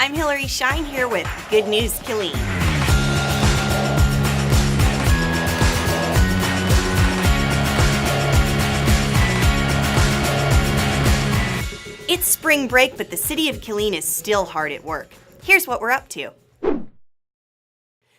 I'm Hillary Shine here with Good News, Killeen. It's spring break, but the city of Killeen is still hard at work. Here's what we're up to.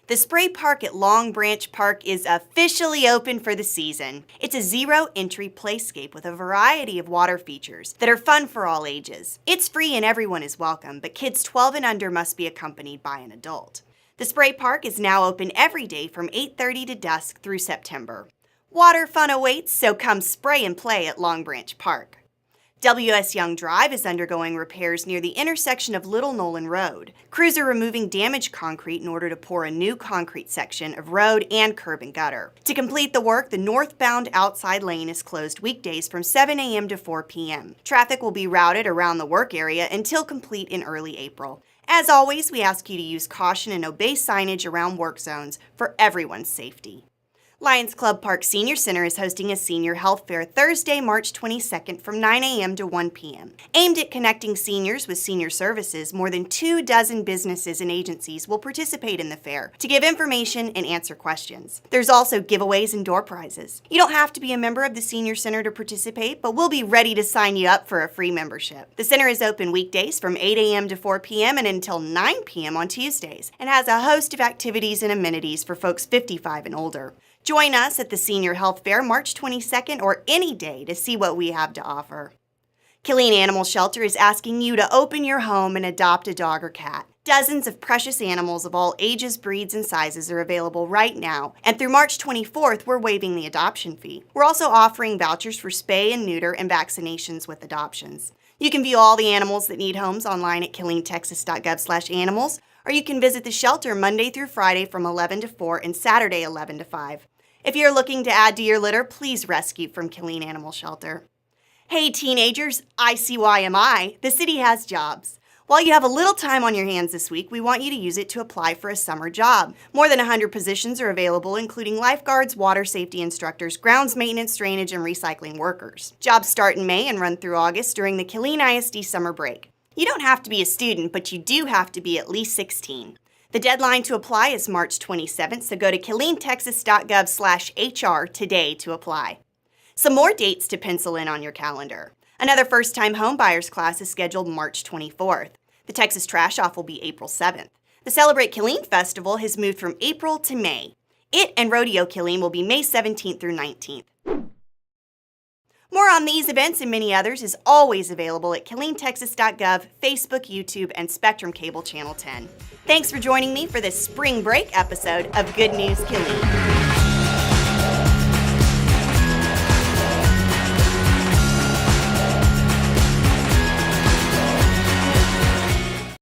The Spray Park at Long Branch Park is officially open for the season. It's a zero-entry playscape with a variety of water features that are fun for all ages. It's free and everyone is welcome, but kids 12 and under must be accompanied by an adult. The Spray Park is now open every day from 8:30 to dusk through September. Water fun awaits, so come spray and play at Long Branch Park. W.S. Young Drive is undergoing repairs near the intersection of Little Nolan Road. Crews are removing damaged concrete in order to pour a new concrete section of road and curb and gutter. To complete the work, the northbound outside lane is closed weekdays from 7 a.m. to 4 p.m. Traffic will be routed around the work area until complete in early April. As always, we ask you to use caution and obey signage around work zones for everyone's safety. Lions Club Park Senior Center is hosting a senior health fair Thursday, March 22nd from 9 a.m. to 1 p.m. Aimed at connecting seniors with senior services, more than 24 businesses and agencies will participate in the fair to give information and answer questions. There's also giveaways and door prizes. You don't have to be a member of the Senior Center to participate, but we'll be ready to sign you up for a free membership. The center is open weekdays from 8 a.m. to 4 p.m. and until 9 p.m. on Tuesdays, and has a host of activities and amenities for folks 55 and older. Join us at the Senior Health Fair March 22nd or any day to see what we have to offer. Killeen Animal Shelter is asking you to open your home and adopt a dog or cat. Dozens of precious animals of all ages, breeds, and sizes are available right now, and through March 24th, we're waiving the adoption fee. We're also offering vouchers for spay and neuter and vaccinations with adoptions. You can view all the animals that need homes online at KilleenTexas.gov/animals, or you can visit the shelter Monday through Friday from 11 to 4 and Saturday 11 to 5. If you're looking to add to your litter, please rescue from Killeen Animal Shelter. Hey teenagers, ICYMI, the city has jobs. While you have a little time on your hands this week, we want you to use it to apply for a summer job. More than 100 positions are available, including lifeguards, water safety instructors, grounds maintenance, drainage, and recycling workers. Jobs start in May and run through August during the Killeen ISD summer break. You don't have to be a student, but you do have to be at least 16. The deadline to apply is March 27th, so go to KilleenTexas.gov/HR today to apply. Some more dates to pencil in on your calendar. Another first-time homebuyers class is scheduled March 24th. The Texas Trash Off will be April 7th. The Celebrate Killeen Festival has moved from April to May. It and Rodeo Killeen will be May 17th through 19th. More on these events and many others is always available at KilleenTexas.gov, Facebook, YouTube, and Spectrum Cable Channel 10. Thanks for joining me for this spring break episode of Good News, Killeen.